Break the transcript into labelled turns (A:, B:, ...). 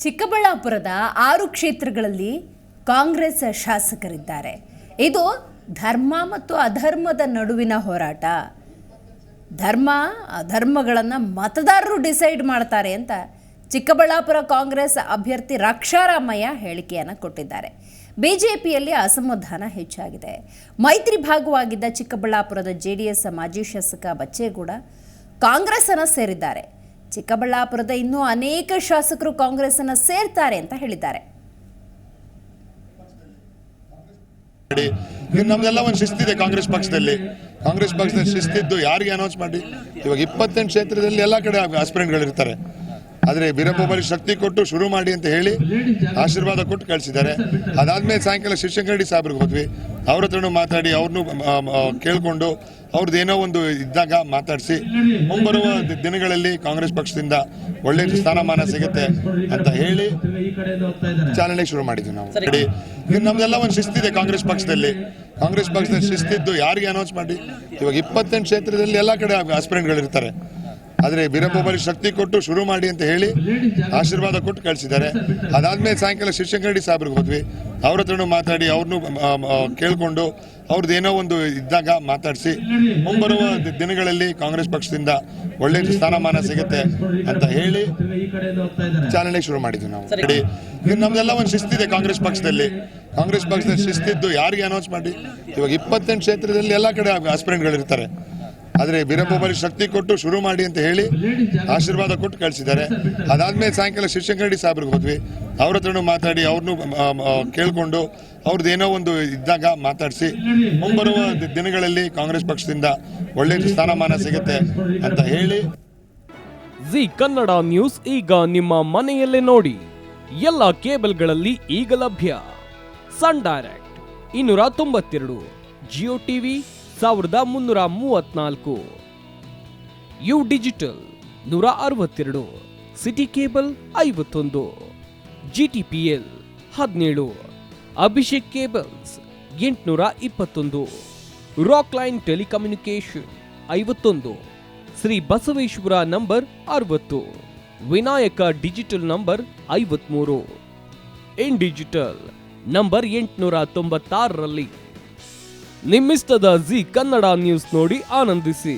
A: ಚಿಕ್ಕಬಳ್ಳಾಪುರದ 6 ಕ್ಷೇತ್ರಗಳಲ್ಲಿ ಕಾಂಗ್ರೆಸ್ ಶಾಸಕರಿದ್ದಾರೆ. ಇದು ಧರ್ಮ ಮತ್ತು ಅಧರ್ಮದ ನಡುವಿನ ಹೋರಾಟ. ಧರ್ಮ ಅಧರ್ಮಗಳನ್ನು ಮತದಾರರು ಡಿಸೈಡ್ ಮಾಡ್ತಾರೆ ಅಂತ ಚಿಕ್ಕಬಳ್ಳಾಪುರ ಕಾಂಗ್ರೆಸ್ ಅಭ್ಯರ್ಥಿ ರಕ್ಷಾರಾಮಯ್ಯ ಹೇಳಿಕೆಯನ್ನು ಕೊಟ್ಟಿದ್ದಾರೆ. ಬಿಜೆಪಿಯಲ್ಲಿ ಅಸಮಾಧಾನ ಹೆಚ್ಚಾಗಿದೆ. ಮೈತ್ರಿ ಭಾಗವಾಗಿದ್ದ ಚಿಕ್ಕಬಳ್ಳಾಪುರದ ಜೆಡಿಎಸ್ ಮಾಜಿ ಶಾಸಕ ಬಚ್ಚೇಗೌಡ ಕಾಂಗ್ರೆಸ್ ಅನ್ನು ಸೇರಿದ್ದಾರೆ. ಚಿಕ್ಕಬಳ್ಳಾಪುರದ ಇನ್ನೂ ಅನೇಕ ಶಾಸಕರು ಕಾಂಗ್ರೆಸ್ ಅನ್ನು ಸೇರ್ತಾರೆ ಅಂತ ಹೇಳಿದ್ದಾರೆ.
B: ನಮ್ದೆಲ್ಲ ಒಂದು ಶಿಸ್ತಿದೆ ಕಾಂಗ್ರೆಸ್ ಪಕ್ಷದಲ್ಲಿ ಶಿಸ್ತಿದ್ದು ಯಾರಿಗೆ ಅನೌನ್ಸ್ ಮಾಡಿ. ಇವಾಗ 28 ಕ್ಷೇತ್ರದಲ್ಲಿ ಎಲ್ಲ ಕಡೆ ಆಸ್ಪಿರೆಂಟ್ಗಳು ಇರ್ತಾರೆ. ಆದರೆ ವೀರಪ್ಪೊಬ್ಬರಿಗೆ ಶಕ್ತಿ ಕೊಟ್ಟು ಶುರು ಮಾಡಿ ಅಂತ ಹೇಳಿ ಆಶೀರ್ವಾದ ಕೊಟ್ಟು ಕಳಿಸಿದ್ದಾರೆ. ಅದಾದ್ಮೇಲೆ ಸಾಯಂಕಾಲ ಶಿವಶಂಕರರೆಡ್ಡಿ ಸಾಹೇಬ್ರಿಗೆ ಹೋದ್ವಿ. ಅವ್ರ ಹತ್ರನೂ ಮಾತಾಡಿ ಅವ್ರನ್ನೂ ಕೇಳಿಕೊಂಡು ಅವ್ರದ್ದು ಏನೋ ಒಂದು ಇದ್ದಾಗ ಮಾತಾಡಿಸಿ ಮುಂಬರುವ ದಿನಗಳಲ್ಲಿ ಕಾಂಗ್ರೆಸ್ ಪಕ್ಷದಿಂದ ಒಳ್ಳೆ ಸ್ಥಾನಮಾನ ಸಿಗುತ್ತೆ ಅಂತ ಹೇಳಿ ಚಾಲನೆ ಶುರು ಮಾಡಿದ್ವಿ ನಾವು. ನಮ್ದೆಲ್ಲ ಒಂದು ಶಿಸ್ತಿದೆ ಕಾಂಗ್ರೆಸ್ ಪಕ್ಷದಲ್ಲಿ ಶಿಸ್ತಿದ್ದು ಯಾರಿಗೆ ಅನೌನ್ಸ್ ಮಾಡಿ. ಇವಾಗ 28 ಕ್ಷೇತ್ರದಲ್ಲಿ ಎಲ್ಲ ಕಡೆ ಆಸ್ಪಿರೆಂಟ್ಗಳು ಇರ್ತಾರೆ. ಆದರೆ ವೀರಪ್ಪೊಬ್ಬರಿಗೆ ಶಕ್ತಿ ಕೊಟ್ಟು ಶುರು ಮಾಡಿ ಅಂತ ಹೇಳಿ ಆಶೀರ್ವಾದ ಕೊಟ್ಟು ಕಳಿಸಿದ್ದಾರೆ. ಅದಾದ್ಮೇಲೆ ಸಾಯಂಕಾಲ ಶಿವಶಂಕರರೆಡ್ಡಿ ಸಾಹೇಬ್ರಿಗೆ ಹೋದ್ವಿ. ಅವ್ರ ಹತ್ರನೂ ಮಾತಾಡಿ ಅವ್ರನ್ನೂ ಕೇಳಿಕೊಂಡು ಅವ್ರದ್ದು ಏನೋ ಒಂದು ಇದ್ದಾಗ ಮಾತಾಡಿಸಿ ಮುಂಬರುವ ದಿನಗಳಲ್ಲಿ ಕಾಂಗ್ರೆಸ್ ಪಕ್ಷದಿಂದ ಒಳ್ಳೆ ಸ್ಥಾನಮಾನ ಸಿಗುತ್ತೆ ಅಂತ ಹೇಳಿ ಚಾಲನೆ ಶುರು ಮಾಡಿದ್ವಿ ನಾವು. ನಮ್ದೆಲ್ಲ ಒಂದು ಶಿಸ್ತಿದೆ ಕಾಂಗ್ರೆಸ್ ಪಕ್ಷದಲ್ಲಿ ಶಿಸ್ತಿದ್ದು ಯಾರಿಗೆ ಅನೌನ್ಸ್ ಮಾಡಿ. ಇವಾಗ 28 ಕ್ಷೇತ್ರದಲ್ಲಿ ಎಲ್ಲ ಕಡೆ ಆಸ್ಪಿರೆಂಟ್ಗಳು ಇರ್ತಾರೆ. ಆದರೆ ವೀರಪ್ಪೊಬ್ಬರಿಗೆ ಶಕ್ತಿ ಕೊಟ್ಟು ಶುರು ಮಾಡಿ ಅಂತ ಹೇಳಿ ಆಶೀರ್ವಾದ ಕೊಟ್ಟು ಕಳಿಸಿದ್ದಾರೆ. ಅದಾದ್ಮೇಲೆ ಸಾಯಂಕಾಲ ಶಿವಶಂಕರರೆಡ್ಡಿ ಸಾಹೇಬ್ರಿಗೆ ಹೋದ್ವಿ. ಅವ್ರ ಹತ್ರನೂ ಮಾತಾಡಿ ಅವ್ರನ್ನೂ ಕೇಳಿಕೊಂಡು ಅವ್ರದ್ದು ಏನೋ ಒಂದು ಇದ್ದಾಗ ಮಾತಾಡಿಸಿ ಮುಂಬರುವ ದಿನಗಳಲ್ಲಿ ಕಾಂಗ್ರೆಸ್ ಪಕ್ಷದಿಂದ ಒಳ್ಳೆ ಸ್ಥಾನಮಾನ ಸಿಗುತ್ತೆ ಅಂತ ಹೇಳಿ.
C: ಜಿ ಕನ್ನಡ ನ್ಯೂಸ್ ಈಗ ನಿಮ್ಮ ಮನೆಯಲ್ಲೇ ನೋಡಿ. ಎಲ್ಲ ಕೇಬಲ್ಗಳಲ್ಲಿ ಈಗ ಲಭ್ಯ. Sun direct 292, Jio TV 1334, U digital 162, city cable 51, GTPL 17, Abhishek cables 821, rock line telecommunication 51, Shri Basaveshwara number 60, Vinayaka digital number 53, in digital number 896ರಲ್ಲಿ. ನಿಮ್ಮಿಸ್ತದ ಜಿ ಕನ್ನಡ ನ್ಯೂಸ್ ನೋಡಿ ಆನಂದಿಸಿ.